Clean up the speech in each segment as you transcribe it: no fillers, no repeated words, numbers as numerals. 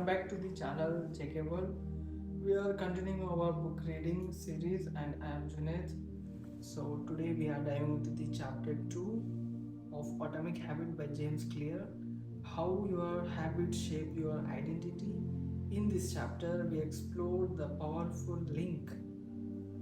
welcome back to the channel Checkable. We are continuing our book reading series, and I am Junaid. So, today we are diving into the chapter 2 of Atomic Habit by James Clear. How your habits shape your identity. In this chapter, we explore the powerful link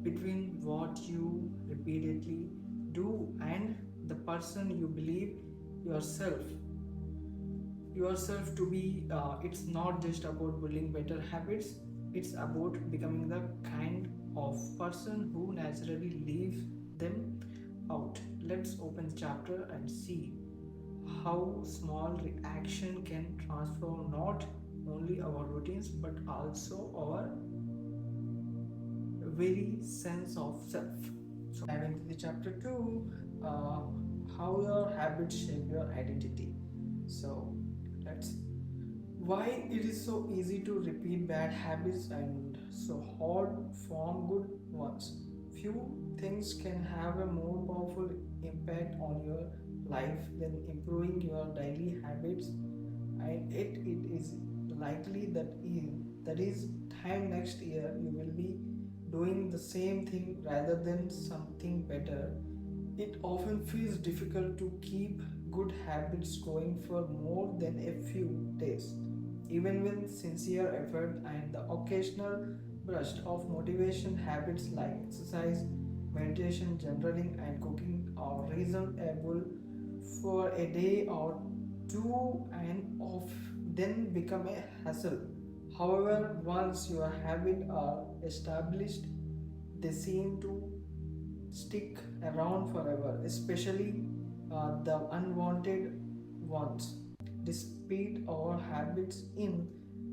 between what you repeatedly do and the person you believe yourself to be. It's not just about building better habits, it's about becoming the kind of person who naturally lives them out. Let's open the chapter and see how small reaction can transform not only our routines but also our very sense of self. So, diving into the chapter 2, uh, how your habits shape your identity. So, let's why it is so easy to repeat bad habits and so hard form good ones. Few things can have a more powerful impact on your life than improving your daily habits, and it is likely that is time next year you will be doing the same thing rather than something better. It often feels difficult to keep good habits going for more than a few days. Even with sincere effort and the occasional burst of motivation, habits like exercise, meditation, journaling, and cooking are reasonable for a day or two and of then become a hassle. However, once your habits are established, they seem to stick around forever, especially the unwanted ones. Despite our habits in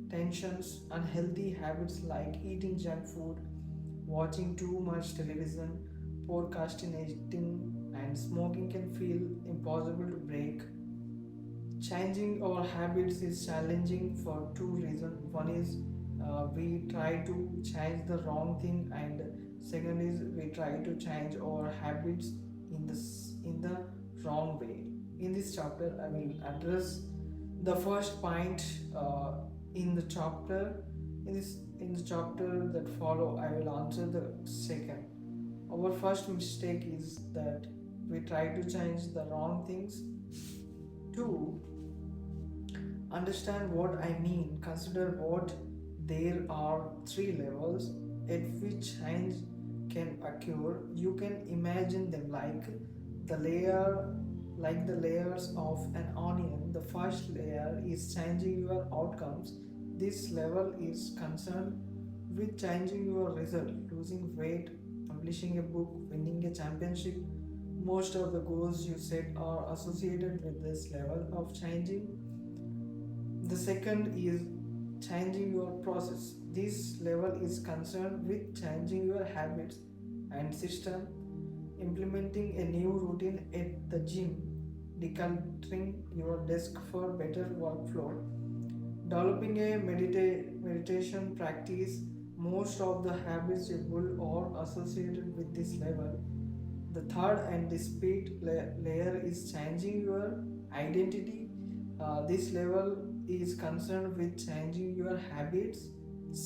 tensions, unhealthy habits like eating junk food, watching too much television, procrastinating, and smoking can feel impossible to break. Changing our habits is challenging for two reasons. One is we try to change the wrong thing, and second is we try to change our habits in the wrong way. In this chapter, I will address the first point. In the chapter in the chapter that follow, I will answer the second. Our first mistake is that we try to change the wrong things. Two, understand what I mean. Consider what there are three levels at which change can occur. You can imagine them like the layers of an onion. The first layer is changing your outcomes. This level is concerned with changing your result, losing weight, publishing a book, winning a championship. Most of the goals you set are associated with this level of changing. The second is changing your process. This level is concerned with changing your habits and system, implementing a new routine at the gym, decluttering your desk for better workflow, developing a meditation practice. Most of the habits you build are associated with this level. The third and distinct layer is changing your identity. This level is concerned with changing your habits,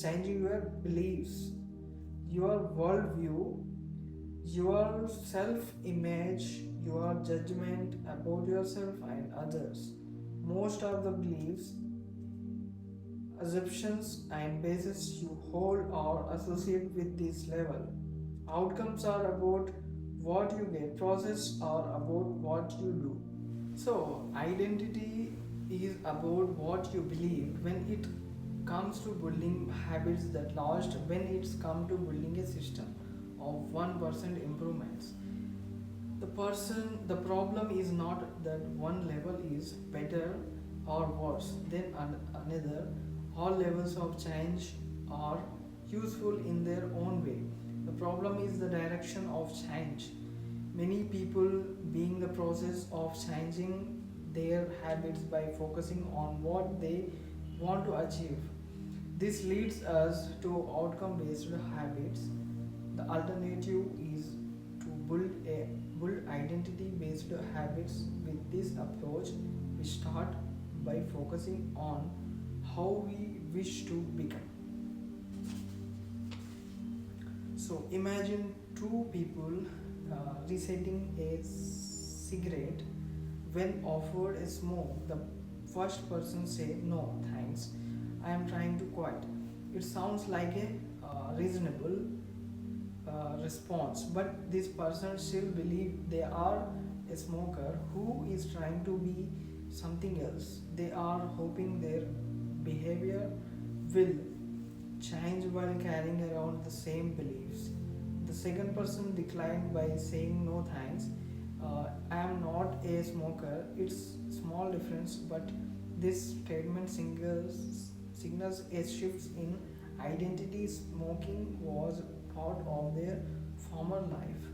changing your beliefs, your worldview, your self image, your judgment about yourself and others. Most of the beliefs, assumptions, and bases you hold are associated with this level. Outcomes are about what you get, process are about what you do. So, identity is about what you believe when it comes to building habits that last, when it's come to building a system of 1% improvements. The problem is not that one level is better or worse than another. All levels of change are useful in their own way. The problem is the direction of change. Many people being the process of changing their habits by focusing on what they want to achieve. This leads us to outcome based habits. The alternative is to build identity based habits. With this approach, we start by focusing on how we wish to become. So imagine two people resetting a cigarette. When offered a smoke, the first person said, "No, thanks, I am trying to quit." It sounds like a reasonable response, but this person still believe they are a smoker who is trying to be something else. They are hoping their behavior will change while carrying around the same beliefs. The second person declined by saying, "No thanks, I am not a smoker." It's small difference, but this statement signals a shift in identity. Smoking was part of their former life,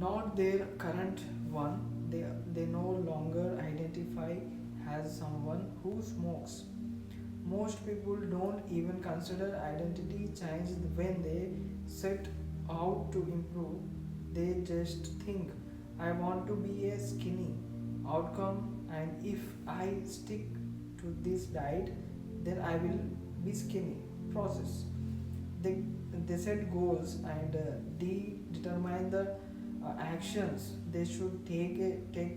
not their current one. They no longer identify as someone who smokes. Most people don't even consider identity change when they set out to improve. They just think, "I want to be a skinny outcome, and if I stick to this diet, then I will be skinny." Process. They, they set goals and determine the actions they should take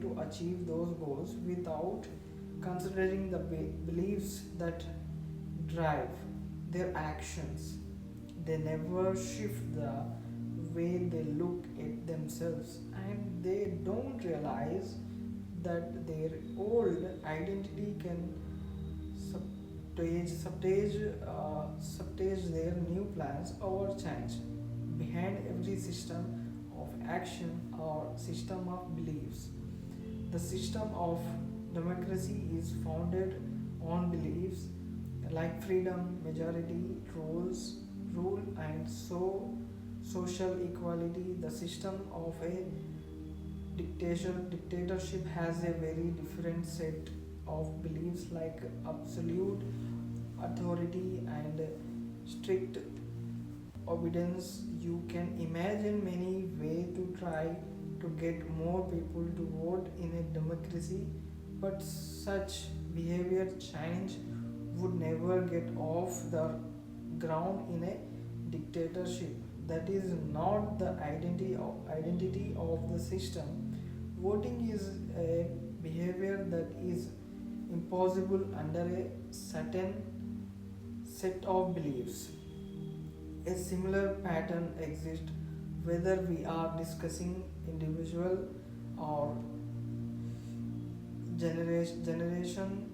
to achieve those goals without considering the beliefs that drive their actions. They never shift the way they look at themselves, and they don't realize that their old identity can subtage their new plans or change. Behind every system of action or system of beliefs, the system of democracy is founded on beliefs like freedom, majority rules, rule, and social equality. The system of a dictatorship has a very different set of beliefs like absolute authority and strict obedience. You can imagine many ways to try to get more people to vote in a democracy, but such behavior change would never get off the ground in a dictatorship. That is not the identity of the system. Voting is a behavior that is impossible under a certain set of beliefs. A similar pattern exists whether we are discussing individual or generation generation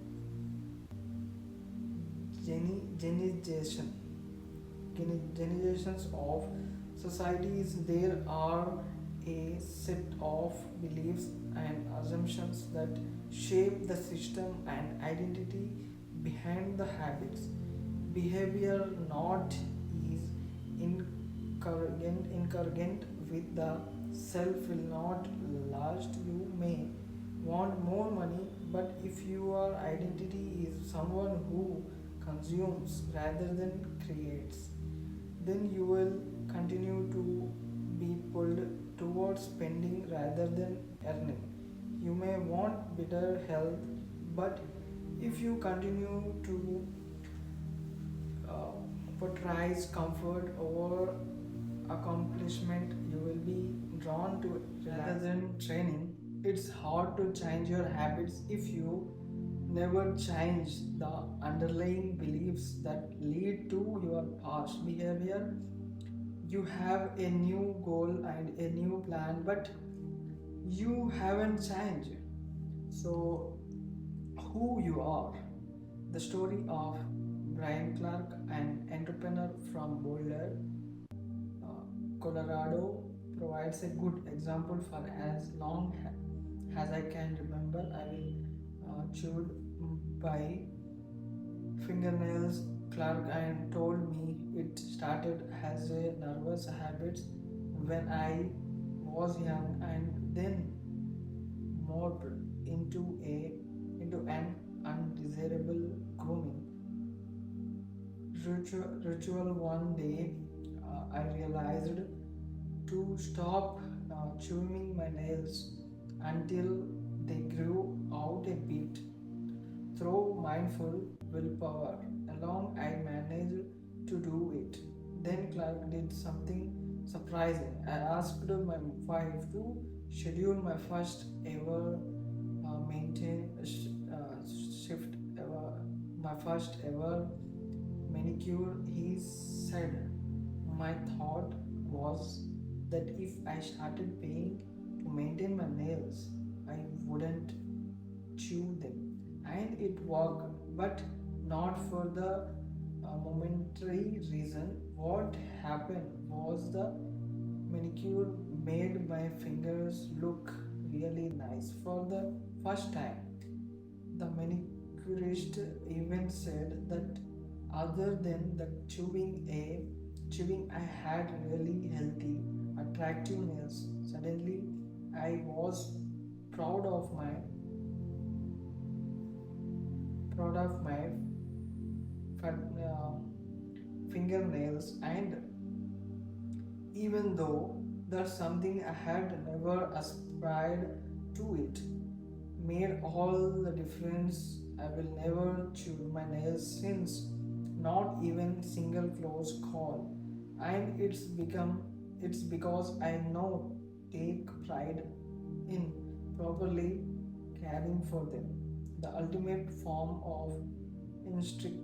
generations of societies. There are a set of beliefs and assumptions that shape the system and identity behind the habits. Behavior not is incongruent with the self will not last. You may want more money, but if your identity is someone who consumes rather than creates, then you will continue to be pulled towards spending rather than earning. You may want better health, but if you continue to prioritize comfort over accomplishment, you will be drawn to it rather than training. It's hard to change your habits if you never change the underlying beliefs that lead to your past behavior. You have a new goal and a new plan, but you haven't changed. So, who you are. The story of Brian Clark, an entrepreneur from Boulder, Colorado, provides a good example. For as long as I can remember, I will chewed by fingernails. Clark and told me it started as a nervous habit when I was young, and then morphed into an undesirable grooming ritual. One day, I realized to stop chewing my nails until they grew out a bit through mindful willpower. along, I managed to do it. Then Clark did something surprising. I asked my wife to schedule my first ever shift ever, my first ever manicure. He said, my thought was that if I started paying to maintain my nails, I wouldn't chew them. And it worked, but not for the momentary reason. What happened was the manicure made my fingers look really nice for the first time. The manicurist even said that other than the chewing, I had really healthy, attractive nails. Suddenly, I was proud of my proud of my uh, fingernails, and even though that's something I had never aspired to, it made all the difference. I will never chew my nails since, not even single close call. And it's because I know take pride in properly caring for them. The ultimate form of instinct,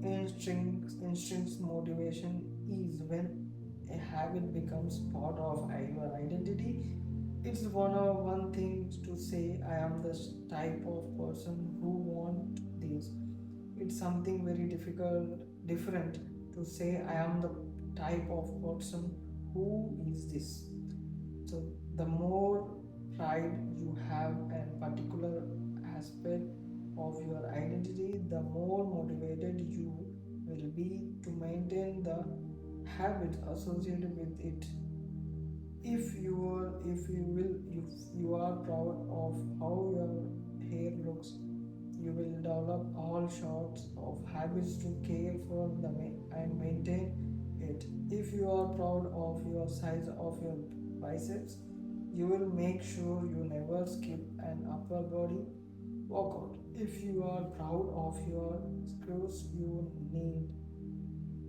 instincts motivation is when a habit becomes part of your identity. It's one thing to say I am the type of person who want this. It's something very different to say I am the type of person who is this. So the more pride you have in particular aspect of your identity, the more motivated you will be to maintain the habits associated with it. If you are proud of how your hair looks, you will develop all sorts of habits to care for and maintain it. If you are proud of your size of your biceps, you will make sure you never skip an upper body workout. If you are proud of your skills you need,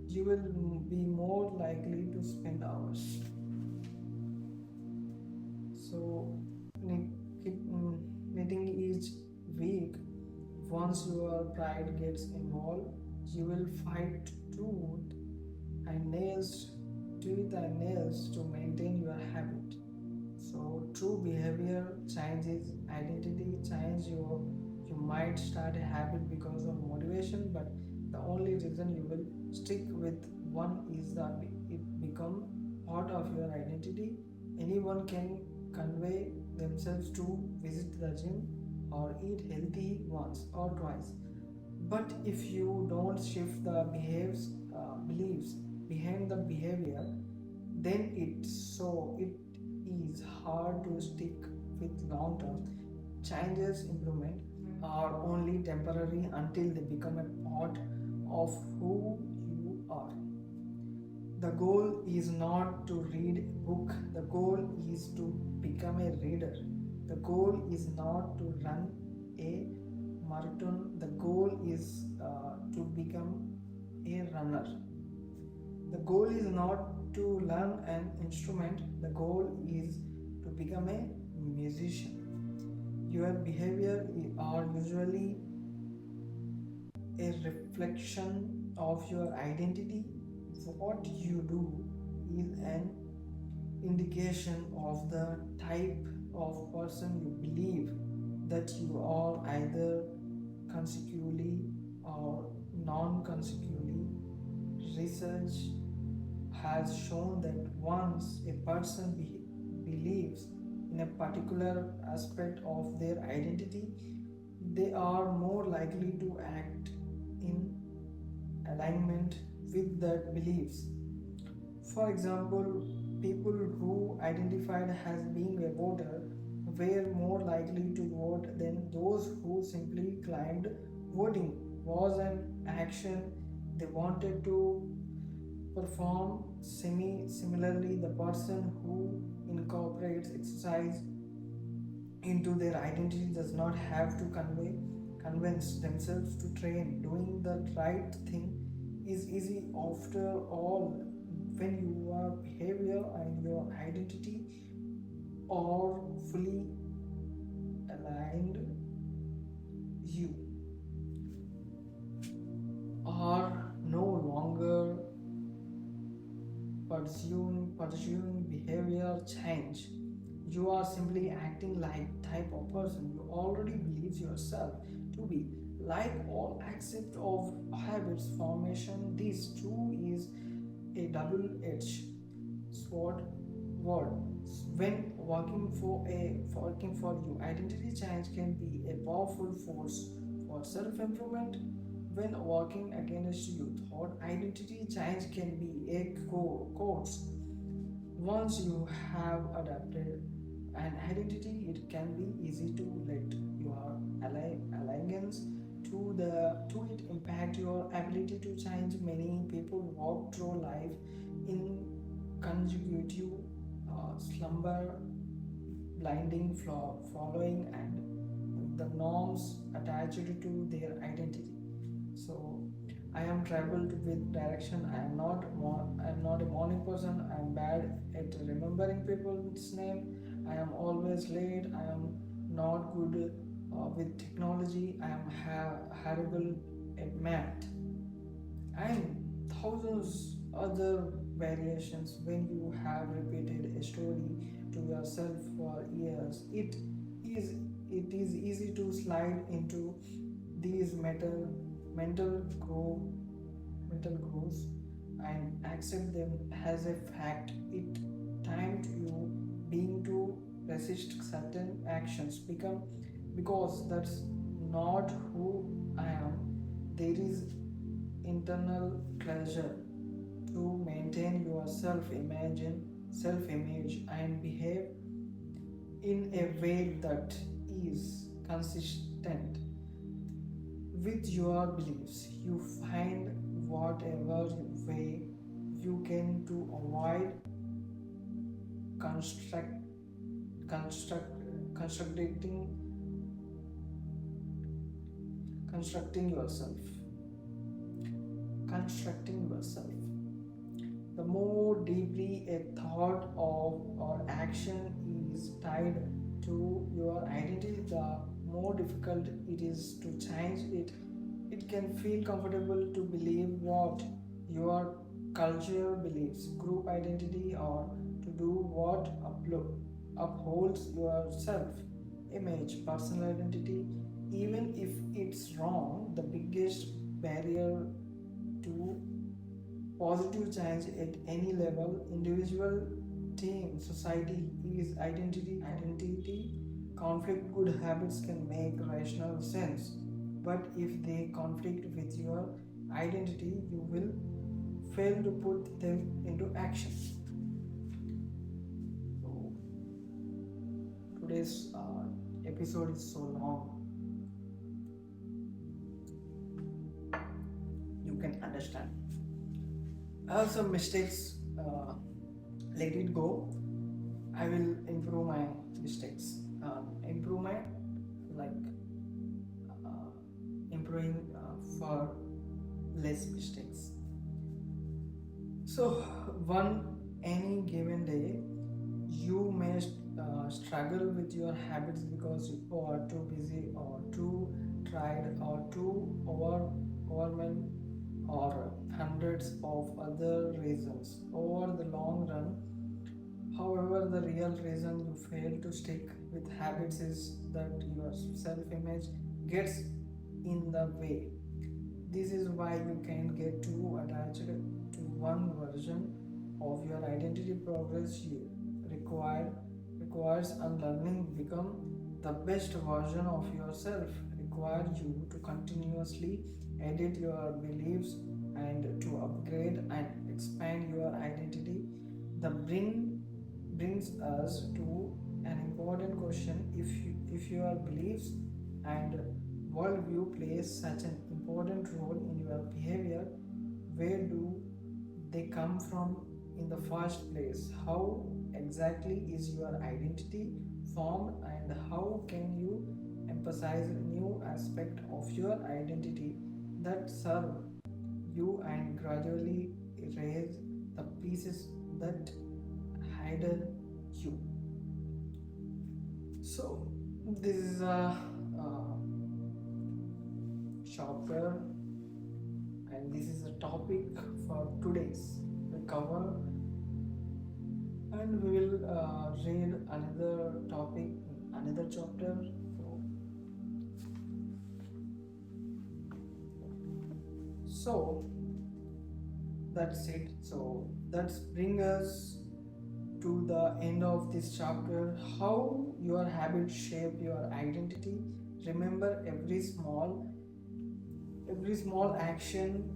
you will be more likely to spend hours. So, knitting each week, once your pride gets involved, you will fight tooth tooth and nails to maintain your habit. So, true behavior changes identity, change you might start a habit because of motivation, but the only reason you will stick with one is that it become part of your identity. Anyone can convey themselves to visit the gym or eat healthy once or twice, but if you don't shift the beliefs behind the behavior, then it is hard to stick with long term changes. Improvement are only temporary until they become a part of who you are. The goal is not to read a book, the goal is to become a reader. The goal is not to run a marathon, the goal is to become a runner. The goal is not to learn an instrument, the goal is to become a musician. Your behavior are usually a reflection of your identity. What you do is an indication of the type of person you believe that you are, either consecutively or non consecutively. Research has shown that once a person believes in a particular aspect of their identity, they are more likely to act in alignment with that beliefs. For example, people who identified as being a voter were more likely to vote than those who simply claimed voting was an action they wanted to perform. Similarly, the person who incorporates exercise into their identity does not have to convince themselves to train. Doing the right thing is easy after all when your behavior and your identity are fully aligned. You are no longer pursuing behavior change. You are simply acting like type of person you already believes yourself to be. Like all aspects of habits formation, this too is a double-edged sword word. When working for you, identity change can be a powerful force for self-improvement. When working against you, thought identity change can be a course. Once you have adapted an identity, it can be easy to let your allegiance to it impact your ability to change. Many people walk through life in consecutive slumber, blinding following and the norms attached to their identity. So I am troubled with direction. I am not a morning person. I am bad at remembering people's name. I am always late. I am not good with technology. I am horrible at math. And thousands other variations. When you have repeated a story to yourself for years, is it is easy to slide into these mental grow mental growths and accept them as a fact. It time to you being to resist certain actions become because that's not who I am. There is internal pleasure to maintain your self image and behave in a way that is consistent with your beliefs. You find whatever way you can to avoid construct construct constructing constructing yourself constructing yourself. The more deeply a thought of or action is tied to your identity, the more difficult it is to change it. It can feel comfortable to believe what your culture believes, group identity, or to do what upholds your self image, personal identity, even if it's wrong. The biggest barrier to positive change at any level, individual, team, society, is identity conflict. Good habits can make rational sense, but if they conflict with your identity, you will fail to put them into action. So today's episode is so long, you can understand. I have some mistakes. Let it go. I will improve my mistakes. Improve my like improving for less mistakes. So one any given day, you may struggle with your habits because you are too busy or too tired or too overwhelmed or hundreds of other reasons. Over the long run, however, the real reason you fail to stick with habits is that your self image gets in the way. This is why you can get too attached to one version of your identity. Progress you require requires unlearning become the best version of yourself. Require you to continuously edit your beliefs and to upgrade and expand your identity. The brings us to an important question. If your beliefs and worldview plays such an important role in your behavior, where do they come from in the first place? How exactly is your identity formed, and how can you emphasize new aspect of your identity that serve you and gradually erase the pieces that hide you. So this is a chapter, and this is a topic for today's we cover, and we will read another topic, another chapter. So that's it. So that's bring us to the end of this chapter. How your habits shape your identity. Remember, every small action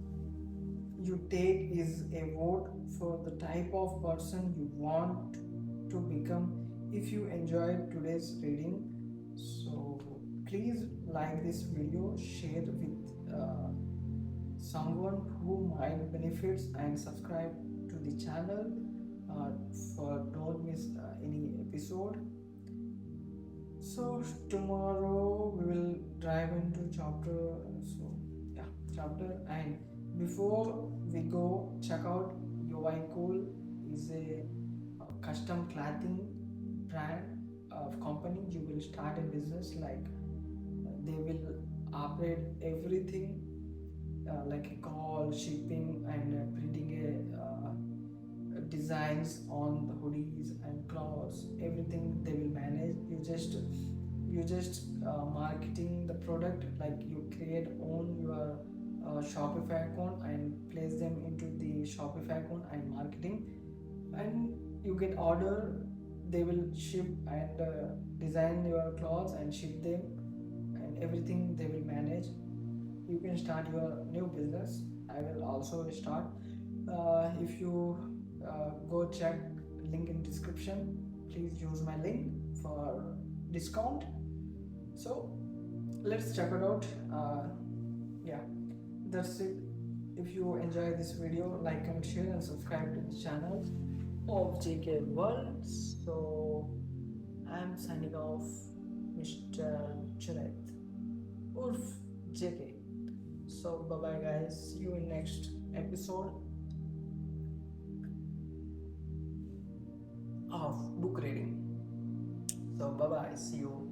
you take is a vote for the type of person you want to become. If you enjoyed today's reading, so please like this video, share with someone who might benefits, and subscribe to the channel uh, for don't miss any episode. So tomorrow we will dive into chapter. So yeah, chapter. And before we go, check out UI Cool is a custom clothing brand of company. You will start a business like they will operate everything like a call, shipping, and printing designs on the hoodies and clothes. Everything they will manage. You just marketing the product, like you create own your Shopify account and place them into the Shopify account and marketing, and you get order. They will ship and design your clothes and ship them, and everything they will manage. You can start your new business. I will also start. If you go check link in description, please use my link for discount. So let's check it out. Yeah, that's it. If you enjoy this video, like, comment, share, and subscribe to the channel of JK World. So I'm signing off, Mr. Junaid Urf JK. So bye bye guys. See you in next episode of book reading. So bye bye. See you.